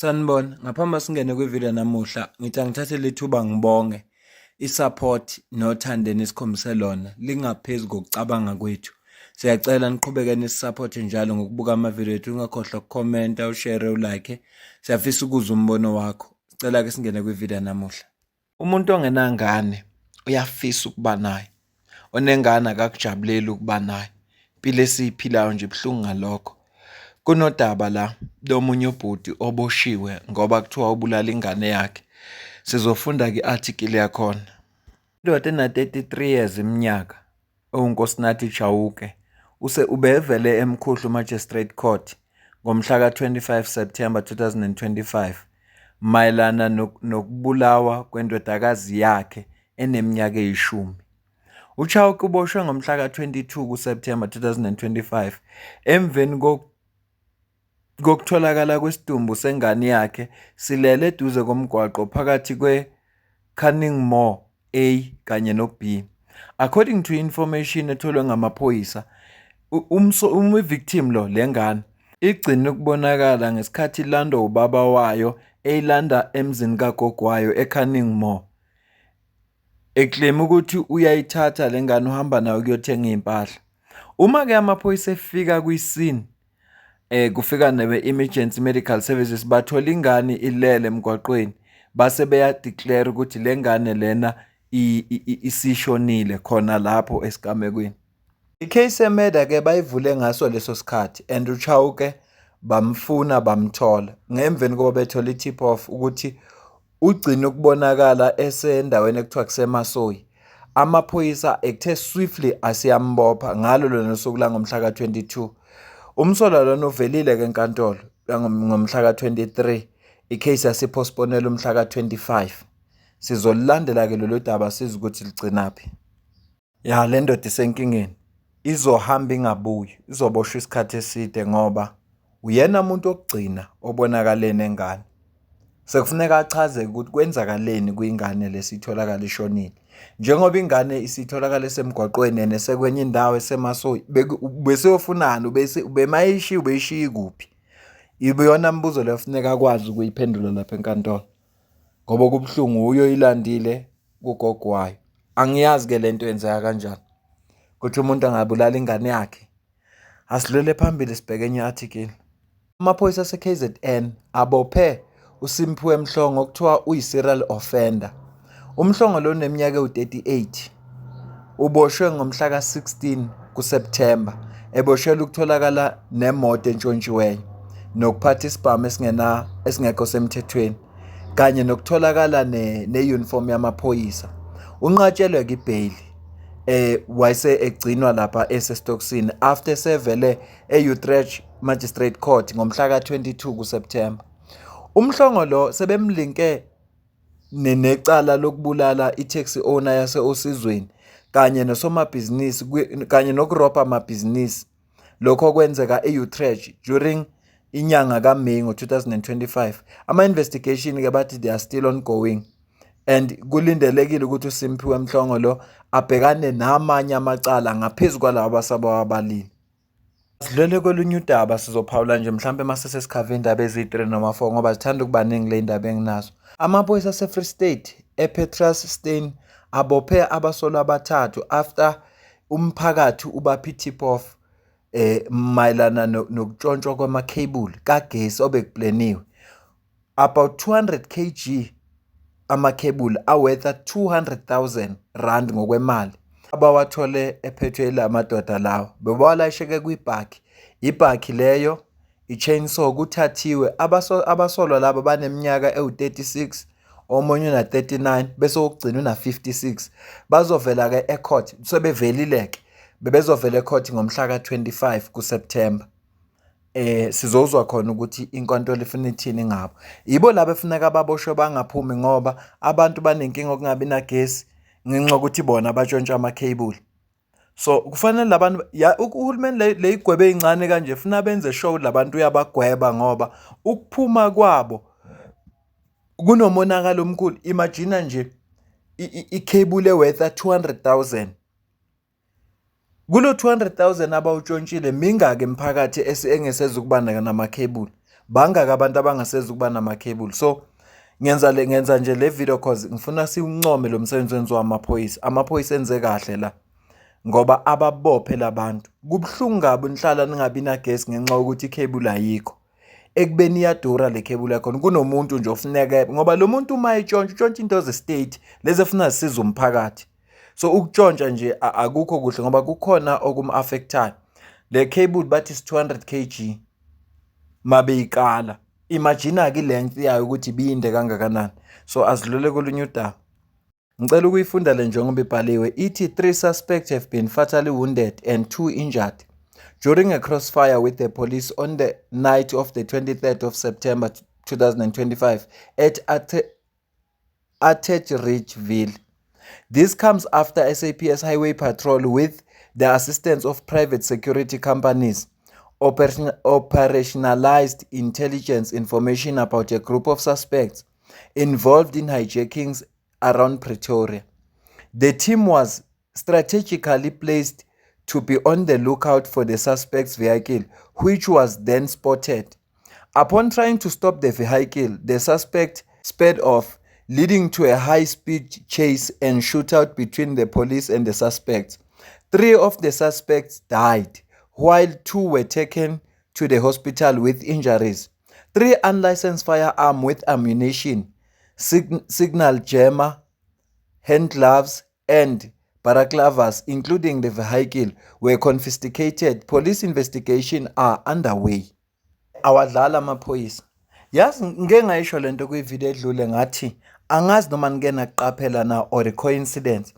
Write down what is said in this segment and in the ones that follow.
Sanibona, ngaphambi singene kwivideo namuhla, ngithi angithathe lethuba ngibonge i-support nothando enikhombise lona lingaphezu kokucabanga kwethu. Siyacela niqhubeke nisiphote njalo ngokubuka amavideo ethu, ungakhohlwa ukukhomenta, ushare, ulike. Siyafisa ukuzwa umbono wakho. Sicela ke singene kwivideo namuhla. Umuntu ongenangane uyafisa ukuba naye. Onengane akakujabuleli ukuba naye. Impilo esiyiphilayo nje ibuhlungu ngalokho. Kunodaba la lomunye ubhuti oboshiwe ngoba kuthiwa ubulala ingane yakhe. Sizofunda ke-article yakhona. Indoda ena-33 years iminyaka, uNkosinathi Chauke, ubevele eMkhuhlu Magistrate Court ngomhla ka-25 September 2025 mayelana nokubulawa kwendodakazi yakhe eneminyaka eyishumi. UChauke uboshwe ngomhla ka-22 kuSeptember 2025 emveni kokutholakala kwesidumbu sengane yakhe silele eduze komgwaqo phakathi kwe-Canningmore A kanye no-B. According to information etholwe ngamaphoyisa, victim lo lengane igcine ukubonakala ngesikhathi ilandwa ubaba wayo eyilanda emzini kagogo wayo eCanningmore. Eclaim ukuthi uyayithatha lengane uhamba nayo ukuyothenga impahla. Uma ke amaphoyisa efika kwiscene kufika nebe-emergency medical services bathola ingane ilele emgwaqweni base beya-declare ukuthi le ngane lena isishonile khona lapho esigamekweni. I-case ye-murder ke bayivule ngaso leso sikhathi and uChauke bamfuna bamthola ngemveni koba bethola i-tip off ukuthi ugcine ukubonakala esendaweni ekuthiwa kusemasoyi. Amaphoyisa ekuthe swiftly asiyambopha ngalo lona suku la ngomhla ka-22. Umsolwa lona uvelile ke enkantolo ngomhla ka-23. I-case yasipostponela umhla ka-25. Sizolilandela ke lolu daba sizwe ukuthi ligcinaphi. Ya le ndoda isenkingeni. Izohamba ingabuyi, izoboshwa isikhathi eside ngoba uyena umuntu okugcina obonakale nengane. Sekufuneka achaze ukuthi kwenzakaleni kuyingane lesitholakala ishonile. Njengoba ingane isitholakala esemgwaqweni nesekwenye indawo esemasoyi, beseyofunana ubemayishiya ubeyishiya kuphi? Ibeyona mbuzo le kufuneka akwazi ukuyiphendula lapha enkantolo. Ngoba kubuhlungu uyoyilandile kugogo wayo. Angiyazi ke lento yenzeka kanjani. Kuthi umuntu angabulala ingane yakhe. Asidlule phambili sibheke enye article. Amaphoyisa ase-KZN abophe uSimphiwe Mhlongo okuthiwa uyi-serial offender. Umhlongo lo uneminyaka ewu-38. Uboshwe ngomhla ka-16 kuSeptember. Eboshelwe ukutholakala nemoto entshontshiweyo nokuphatha isibhamu esingekho semthethweni kanye nokutholakala ne-uniform yamaphoyisa. Unqatshelwe ke ibail wayese egcinwa lapha esestokisini after sevele e-Utrecht Magistrate Court ngomhla ka-22 kuSeptember. Umhlongo lo sebemlinke necala lokubulala i-taxi owner yase-Osizweni kanye nosomabhizinisi kanye nokurobha amabhizinisi. Lokho kwenzeka e-Utrecht during inyanga kaMeyi ngo-2025. Ama-investigation ke bathi they are still ongoing and kulindelekile ukuthi uSimphiwe Mhlongo lo abhekane namanye amacala ngaphezu kwalawo abasabawa abalili. Sidlule kolunye udaba sizophawula nje mhlambe mase sesikhava indaba ezi3 noma 4 ngoba zithanda ukuba ningi le ndaba enginazo. Amaphoyisa ase-Free State ePetrusstein abophe abasolwa abathathu after umphakathi ubaphi tip off mayelana nokutshontshwa kwamakhebuli kagesi obekuplaniwe. About 200 kg amakhebuli awetha 200,000 rand ngokwemali abawathole ephethwe la madoda lawo. Bebawalayisheke kwibhaki. Ibhaki leyo i-chainsaw kuthathiwe abasolwa labo baneminyaka ewu-36, omunye una-39 bese ukugcina una-56. Bazovela ke ecourt sebevelile ke. Bebezovela ecourt ngomhla ka-25 kuSeptember. Sizozwa khona ukuthi inkantolo ifuna ithini ngabo. Yibo labo efuneka baboshwe bangaphumi ngoba abantu banenkinga okungabi nagesi ngenxa ukuthi bona batshontsha amakhebuli. So kufanele labantu uhulumeni le igwebe ezincane kanje ufuna benze show labantu uyabagweba ngoba ukuphuma kwabo kunomonakalo omkhulu. Imagine nje ikhebuli ewetha 200,000. Kulo 200,000 abawutshontshile mingaki emphakathi engeseza ukubandakanya namakhebuli. bangaka abantu abangasezi ukuba namakhebuli. So ngenza nje le video cause ngifuna siwuncome lo msebenzi wenziwa amaphoyisa. Amaphoyisa enze kahle la ngoba ababophe labantu. Kubuhlungu kabi nihlala ningabi nagesi ngenxa yokuthi ikhebuli ayikho. Ekubeni iyadura le khebuli yakhona kunomuntu nje ofuneka ngoba lo muntu uma etshontsha into ze-state lezi efuna zisiza umphakathi. So ukutshontsha nje akukho kuhle ngoba kukhona okum-affectayo. Le cable bathi is 200 kg mabeyikala. Imagine-ke i-length yayo ukuthi ibinde kangakanani. So asidlule kolunye udaba. Ngicela ukuyifunda le njengoba ibhaliwe ithi 3 suspects have been fatally wounded and 2 injured during a crossfire with the police on the night of the 23rd of September 2025 at Atteridgeville. This comes after SAPS Highway Patrol, with the assistance of private security companies, operationalized intelligence information about a group of suspects involved in hijackings around Pretoria. The team was strategically placed to be on the lookout for the suspect's vehicle, which was then spotted. Upon trying to stop the vehicle, the suspect sped off, leading to a high-speed chase and shootout between the police and the suspects. 3 of the suspects died, while 2 were taken to the hospital with injuries. 3 unlicensed firearms with ammunition, signal jammer, hand gloves, and balaclavas, including the vehicle, were confiscated. Police investigation are underway. Awadlala amaphoyisa. Yazi ngeke ngayisho lento kwivideo edlule ngathi angazi noma ngeke naqaphela na or a coincidence.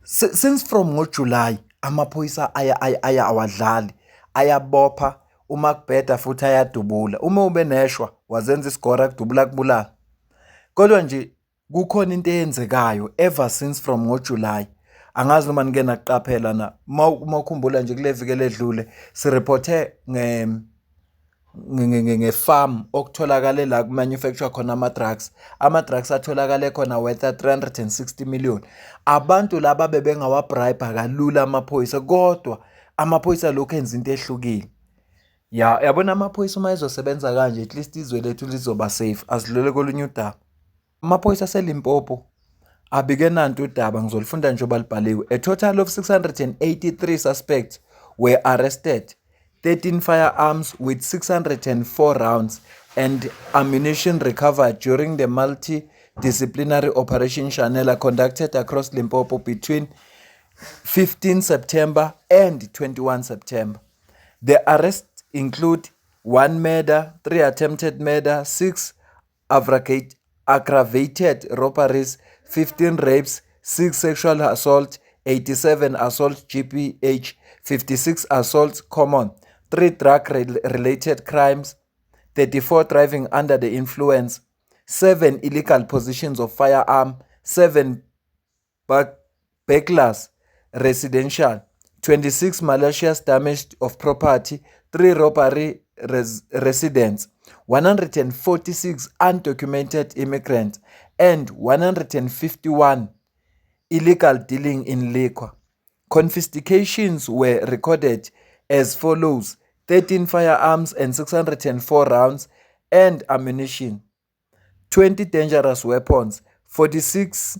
Since from ngoJuly amaphoyisa aya awadlali, ayabopha uma kubheda futhi ayadubula. Uma ube neshwa wazenza isigora kudubula kubulala. Kodwa nje kukhona into eyenzekayo ever since from ngoJuly. Angazi noma ngeke naqaphela na. Mawukhumbula nje kule viki ledlule sireporte ngefarm okutholakala la kumanufacture khona ama-drugs atholakale khona worth 360 million. Abantu laba bebengawabribe kalula amaphoyisa, kodwa amaphoyisa lokhu enza into ehlukile. Yabona amaphoyisa uma ezosebenza kanje at least izwe lethu lizoba safe. Asidlule kolunye udaba. Amaphoyisa aseLimpopo abike nanto udaba ngizolifunda njengoba libhaliwe. A total of 683 suspects were arrested. 13 firearms with 604 rounds and ammunition recovered during the multidisciplinary Operation Shanela conducted across Limpopo between 15 September and 21 September. The arrests include 1 murder, 3 attempted murder, 6 aggravated robberies, 15 rapes, 6 sexual assault, 87 assault GPH, 56 assaults common, 3 drug-related crimes, 34 driving under the influence, 7 illegal possessions of firearm, 7 burglars residential, 26 malicious damage of property, 3 robbery residents, 146 undocumented immigrants, and 151 illegal dealing in liquor. Confiscations were recorded as follows: 13 firearms and 604 rounds and ammunition, 20 dangerous weapons, 46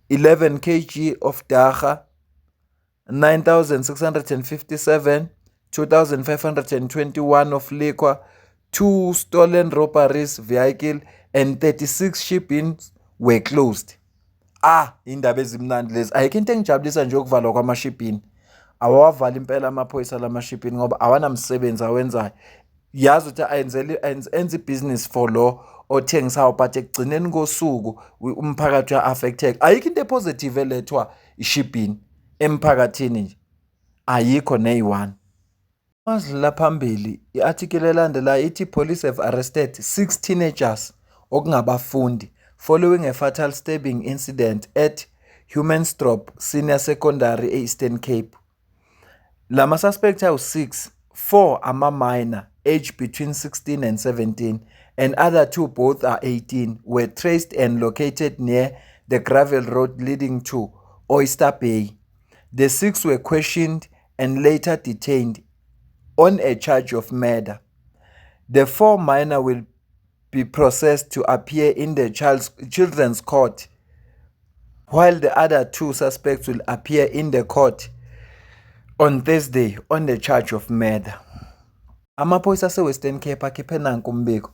11 kg of dagga, 9,657, 2,521 of liquor, 2 stolen robberies vehicle, and 36 shippings were closed. Indaba ezimnandi lezi. Ayikho into engijabulisa nje ukuvalwa kwamashipini. Awavala impela amaphoyisa lamashipini ngoba awanamsebenzi awenzayo. Yazi ukuthi enze business for lo othengisayo, but ekugcineni kosuku umphakathi uya-affecteka. Ayikho into positive elethwa ishipini emphakathini nje. Ayikho neyi-one. Mazidlula phambili, i-article elandelayo ithi police have arrested 6 teenagers okungabafundi following a fatal stabbing incident at Humansdorp Senior Secondary e-Eastern Cape. Lama suspects awu-6, 4 ama-minor, aged between 16 and 17, and other 2, both are 18, were traced and located near the gravel road leading to Oyster Bay. The 6 were questioned and later detained on a charge of murder. The 4 minor will be processed to appear in the children's court, while the other 2 suspects will appear in the court on Thursday on the charge of murder. Amaphoyisa ase-Western Cape akhiphe nanku umbiko.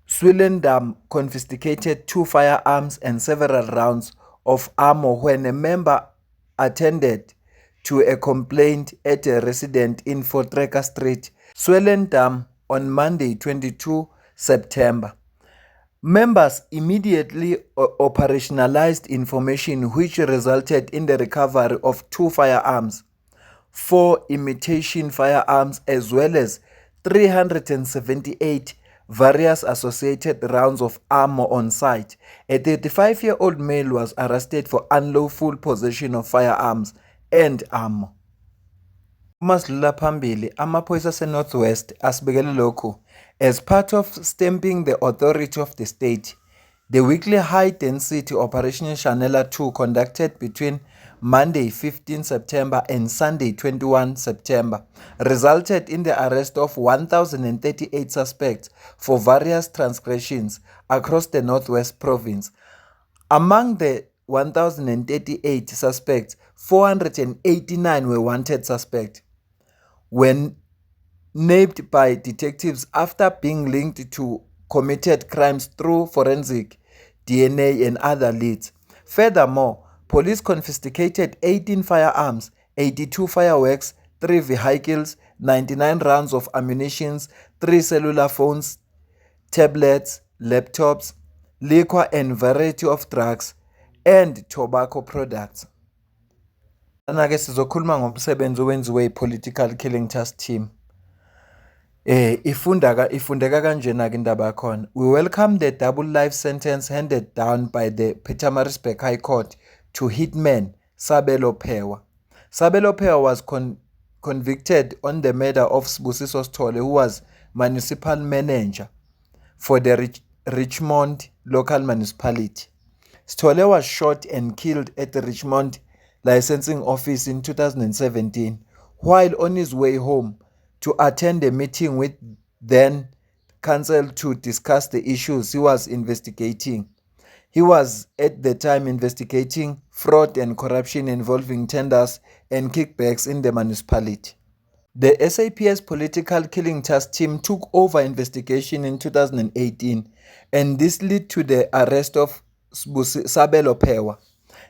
Swellendam confiscated 2 firearms and several rounds of ammo when a member attended to a complaint at a residence in Voortrekker Street, Swellendam on Monday, 22 September. Members immediately operationalized information which resulted in the recovery of 2 firearms, 4 imitation firearms, as well as 378 various associated rounds of ammo on site. A 35-year-old male was arrested for unlawful possession of firearms and ammo. Umasidlula phambili, amaphoyisa ase-Northwest asibekele lokhu. As part of stamping the authority of the state, the weekly high-density Operation Shanela 2 conducted between Monday 15 September and Sunday 21 September resulted in the arrest of 1,038 suspects for various transgressions across the Northwest Province. Among the 1,038 suspects, 489 were wanted suspects. When nabbed by detectives after being linked to committed crimes through forensic, DNA and other leads. Furthermore, police confiscated 18 firearms, 82 fireworks, 3 vehicles, 99 rounds of ammunition, 3 cellular phones, tablets, laptops, liquor and variety of drugs, and tobacco products. Anake sizokhuluma ngomsebenzi owenziwe i-Political Killing Task Team. Ifundeka kanjena ke indaba yakhona. We welcome the double life sentence handed down by the Pietermaritzburg High Court to hitman Sabelo Phewa. Sabelo Phewa was convicted on the murder of Sibusiso Sithole, who was municipal manager for the Richmond local municipality. Sithole was shot and killed at the Richmond licensing office in 2017 while on his way home to attend a meeting with then council to discuss the issues he was investigating. He was at the time investigating fraud and corruption involving tenders and kickbacks in the municipality. The SAPS Political Killing Task Team took over investigation in 2018, and this led to the arrest of Sabelo Phewa.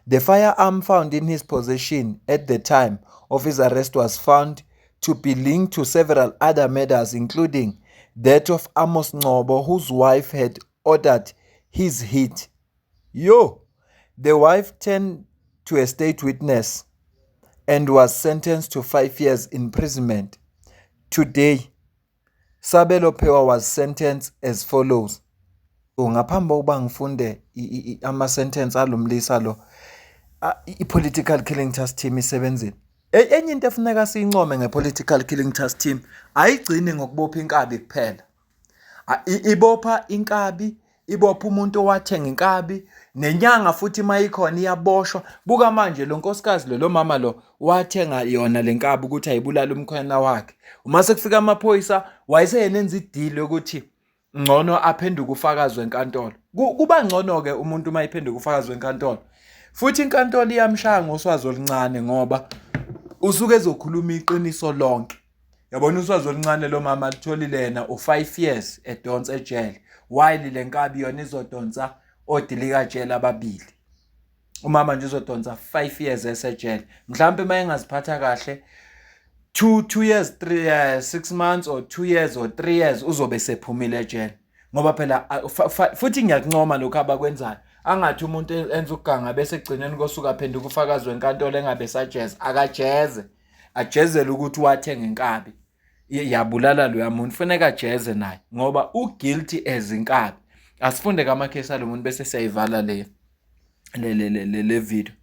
The firearm found in his possession at the time of his arrest was found to be linked to several other murders, including that of Amos Ngcobo, whose wife had ordered his hit. The wife turned to a state witness and was sentenced to 5 years imprisonment. Today, Sabelo Phewa was sentenced as follows. Ngaphambi kokuba ngifunde ama-sentence alomlisa lo, i-Political Killing Task Team isebenzile. Enye into efuneka siyincome nge-Political Killing Task Team ayigcini ngokubopha inkabi kuphela. Ibopha inkabi, ibopha umuntu owathenga inkabi, nenyanga futhi mayikhona iyaboshwa. Buka manje lo nkosikazi lo mama lo wathenga yona le nkabi ukuthi ayibulala umkhwena wakhe. Uma sekufika amaphoyisa wayeseyenenza ideal ukuthi ngcono aphenduke ufakazi wenkantolo. Kuba ngcono ke umuntu mayiphenduka ufakazi wenkantolo. Futhi inkantolo iyamshaya ngoswazi oluncane ngoba usuke ezokhuluma iqiniso lonke. Yabona uswazi oluncane lo mama litholile yena u5 years edonsa ejele, while le nkabi yona izodonsa odilika jele ababili. Umama nje uzodonsa 5 years esejele. Mhlambe mayengaziphatha kahle 2 years 6 months or 2 years or 3 years uzobe sephumile ejele. Ngoba phela futhi ngiyakuncoma lokho abakwenzayo. Angathi umuntu enza ukuganga bese egcineni kosuka aphenduka ufakazi wenkantolo engabe sajeza. Akajeze. Ajezele ukuthi wathenga inkabi. Yabulala lo yamuntu kufanele ajeze naye ngoba uguilty as inkabi. Asifunde kamakhesi alo muntu bese siyayivala le video.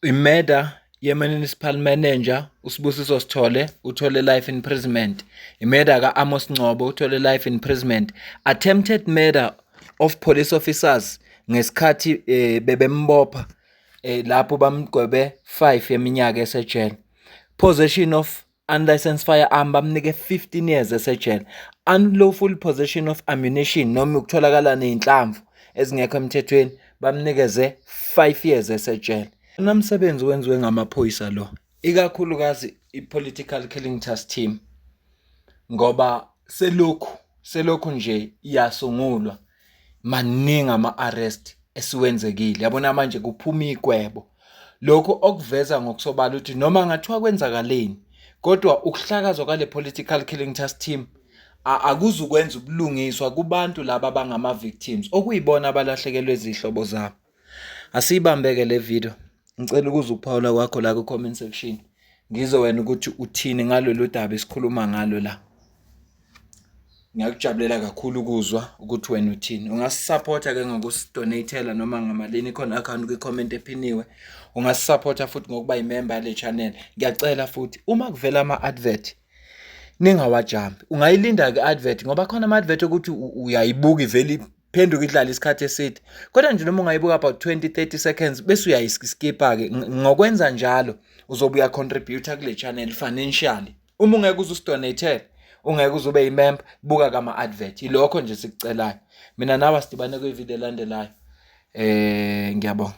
Imurder ye-municipal manager uSibusiso Sithole uthole life imprisonment. Imurder ka-Amos Ngcobo uthole life imprisonment. Attempted murder of police officers ngesikhathi bebembopha lapho bamgwebe 5 yeminyaka esejele. Possession of unlicensed firearm bamnike 15 years esejele. unlawful possession of ammunition noma ukutholakala nezinhlamvu ezingekho emthethweni bamnikeze 5 years esejele. Nomsebenzi wenziwe ngamaphoyisa lo, ikakhulukazi i-Political Killing Task Team, ngoba selokhu nje iyasungulwa maningi ama-arrest esiwenzekile. Yabona manje kuphuma igwebo. Lokho okuveza ngokusobala ukuthi noma ngathiwa kwenzakaleni, kodwa ukuhlakazwa kwale Political Killing Task Team akuzukwenza ubulungiswa kubantu laba abangama-victims okuyibona abalahlekelwe izihlobo zabo. Asiyibambeke le video. Ngicela ukuze ukuphawula kwakho la ku-comment section. Ngizwe wena ukuthi uthini ngalolu daba esikhuluma ngalo la. Ngiyakujabulela kakhulu ukuzwa ukuthi wena uthini. Ungasupporta ke ngokusidonatela noma ngamalini khona account kwi-comment ephiniwe. Ungasupporta futhi ngokuba imember yale channel. Ngiyacela futhi uma kuvela ama-advert ningawajampi. Ungayilinda ke advert ngoba khona ama-advert ukuthi uyayibuka iveli phenduka idlala isikhathi eside. Kodwa nje noma ungayibuka about 20-30 seconds bese uyayiskipa ke. Ngokwenza njalo uzobuya contributor kule channel financially. Uma ungeke uzusidonatela, ungeke uzube imember, buka kama advert. Ilokho nje sikucelayo. Mina nawe sidibane kwi video elandelayo. Ngiyabonga.